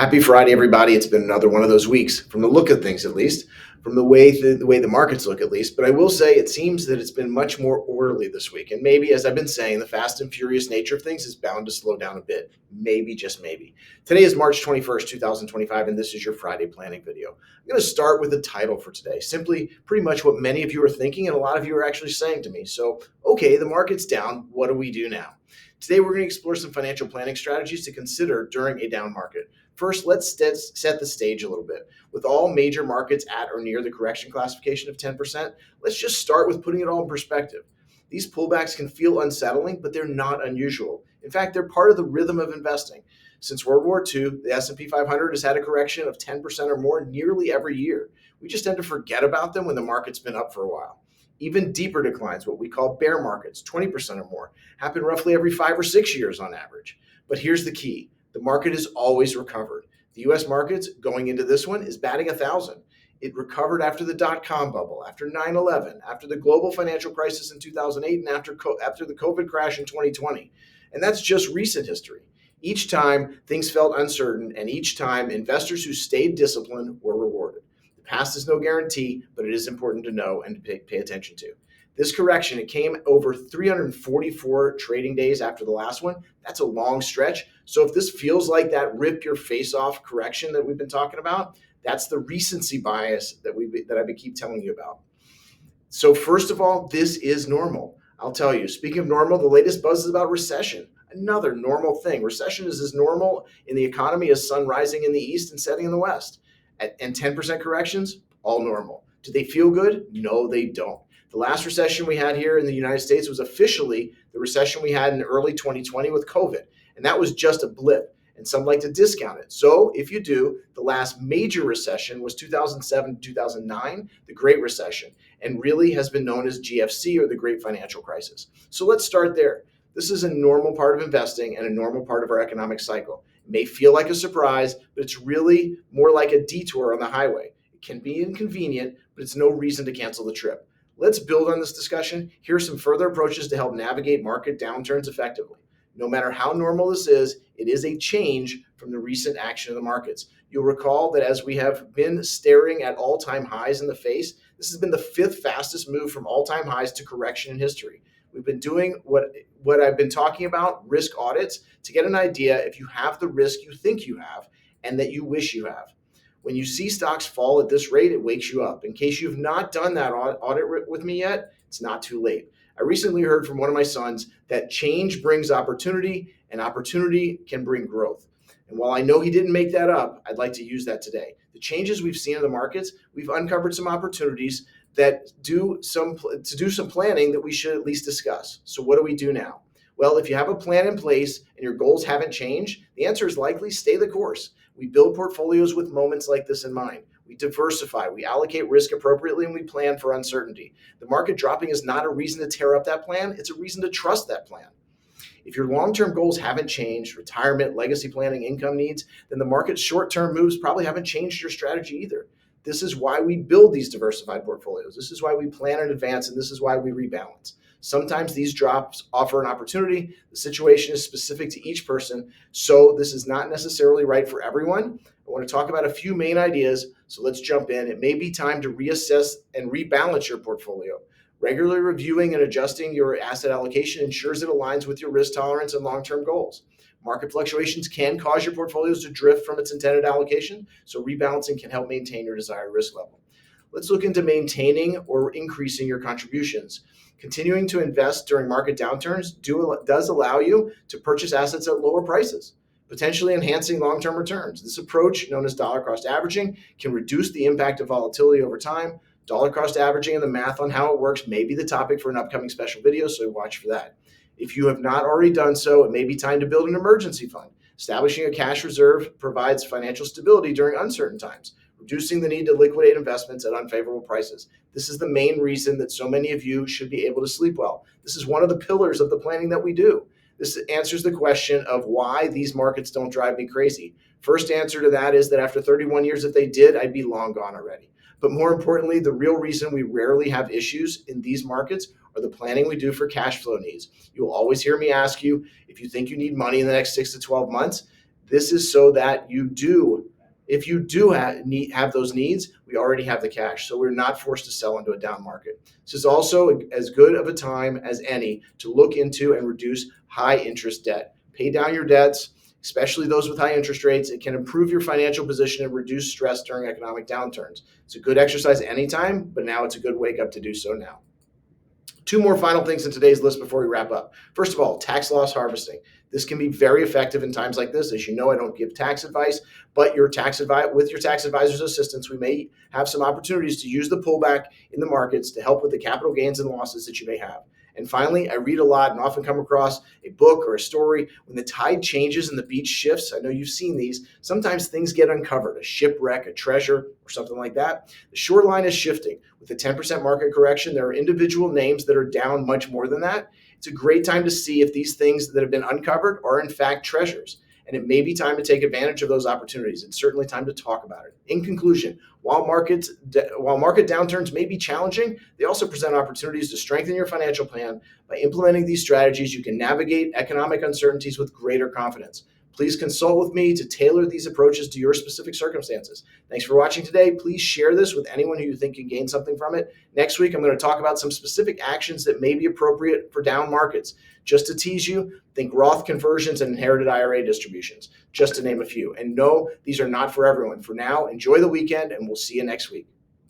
Happy Friday, everybody. It's been another one of those weeks, from the look of things at least, from the way the markets look at least. But I will say it seems that it's been much more orderly this week. And maybe, as I've been saying, the fast and furious nature of things is bound to slow down a bit. Maybe, just maybe. Today is March 21st, 2025, and this is your Friday planning video. I'm going to start with the title for today. Simply, pretty much what many of you are thinking and a lot of you are actually saying to me. So, okay, the market's down. What do we do now? Today, we're going to explore some financial planning strategies to consider during a down market. First, let's set the stage a little bit. With all major markets at or near the correction classification of 10%, let's just start with putting it all in perspective. These pullbacks can feel unsettling, but they're not unusual. In fact, they're part of the rhythm of investing. Since World War II, the S&P 500 has had a correction of 10% or more nearly every year. We just tend to forget about them when the market's been up for a while. Even deeper declines, what we call bear markets, 20% or more, happen roughly every 5 or 6 years on average. But here's the key. The market has always recovered. The U.S. markets going into this one is batting 1,000. It recovered after the dot-com bubble, after 9/11, after the global financial crisis in 2008, and after the COVID crash in 2020. And that's just recent history. Each time things felt uncertain, and each time investors who stayed disciplined were rewarded. The past is no guarantee, but it is important to know and to pay attention to. This correction, it came over 344 trading days after the last one. That's a long stretch. So if this feels like that rip your face off correction that we've been talking about, that's the recency bias that I keep telling you about. So first of all, this is normal. I'll tell you, speaking of normal, the latest buzz is about recession. Another normal thing. Recession is as normal in the economy as sun rising in the east and setting in the west. And 10% corrections, all normal. Do they feel good? No, they don't. The last recession we had here in the United States was officially the recession we had in early 2020 with COVID. And that was just a blip. And some like to discount it. So if you do, the last major recession was 2007 to 2009, the Great Recession, and really has been known as GFC, or the Great Financial Crisis. So let's start there. This is a normal part of investing and a normal part of our economic cycle. It may feel like a surprise, but it's really more like a detour on the highway. It can be inconvenient, but it's no reason to cancel the trip. Let's build on this discussion. Here are some further approaches to help navigate market downturns effectively. No matter how normal this is, it is a change from the recent action of the markets. You'll recall that as we have been staring at all-time highs in the face, this has been the fifth fastest move from all-time highs to correction in history. We've been doing what I've been talking about, risk audits, to get an idea if you have the risk you think you have and that you wish you have. When you see stocks fall at this rate, it wakes you up. In case you've not done that audit with me yet, it's not too late. I recently heard from one of my sons that change brings opportunity, and opportunity can bring growth. And while I know he didn't make that up, I'd like to use that today. The changes we've seen in the markets, we've uncovered some opportunities that do some planning that we should at least discuss. So what do we do now? Well, if you have a plan in place and your goals haven't changed, the answer is likely stay the course. We build portfolios with moments like this in mind. We diversify, we allocate risk appropriately, and we plan for uncertainty. The market dropping is not a reason to tear up that plan. It's a reason to trust that plan. If your long-term goals haven't changed, retirement, legacy planning, income needs, then the market's short-term moves probably haven't changed your strategy either. This is why we build these diversified portfolios. This is why we plan in advance, and this is why we rebalance. Sometimes these drops offer an opportunity. The situation is specific to each person, so this is not necessarily right for everyone. I want to talk about a few main ideas, so let's jump in. It may be time to reassess and rebalance your portfolio. Regularly reviewing and adjusting your asset allocation ensures it aligns with your risk tolerance and long-term goals. Market fluctuations can cause your portfolios to drift from its intended allocation, so rebalancing can help maintain your desired risk level. Let's look into maintaining or increasing your contributions. Continuing to invest during market downturns does allow you to purchase assets at lower prices, potentially enhancing long-term returns. This approach, known as dollar cost averaging, can reduce the impact of volatility over time. Dollar cost averaging and the math on how it works may be the topic for an upcoming special video, so watch for that. If you have not already done so, it may be time to build an emergency fund. Establishing a cash reserve provides financial stability during uncertain times, reducing the need to liquidate investments at unfavorable prices. This is the main reason that so many of you should be able to sleep well. This is one of the pillars of the planning that we do. This answers the question of why these markets don't drive me crazy. First answer to that is that after 31 years, if they did, I'd be long gone already. But more importantly, the real reason we rarely have issues in these markets are the planning we do for cash flow needs. You'll always hear me ask you, if you think you need money in the next 6 to 12 months, This is so that if you do have those needs, we already have the cash. So we're not forced to sell into a down market. This is also as good of a time as any to look into and reduce high interest debt. Pay down your debts, especially those with high interest rates. It can improve your financial position and reduce stress during economic downturns. It's a good exercise anytime, but now it's a good wake up to do so now. Two more final things in today's list before we wrap up. First of all, tax loss harvesting. This can be very effective in times like this. As you know, I don't give tax advice, but with your tax advisor's assistance, we may have some opportunities to use the pullback in the markets to help with the capital gains and losses that you may have. And finally, I read a lot and often come across a book or a story. When the tide changes and the beach shifts, I know you've seen these, sometimes things get uncovered, a shipwreck, a treasure, or something like that. The shoreline is shifting. With a 10% market correction, there are individual names that are down much more than that. It's a great time to see if these things that have been uncovered are in fact treasures. And it may be time to take advantage of those opportunities. It's certainly time to talk about it. In conclusion, while market downturns may be challenging, they also present opportunities to strengthen your financial plan. By implementing these strategies, you can navigate economic uncertainties with greater confidence. Please consult with me to tailor these approaches to your specific circumstances. Thanks for watching today. Please share this with anyone who you think can gain something from it. Next week, I'm going to talk about some specific actions that may be appropriate for down markets. Just to tease you, think Roth conversions and inherited IRA distributions, just to name a few. And no, these are not for everyone. For now, enjoy the weekend, and we'll see you next week.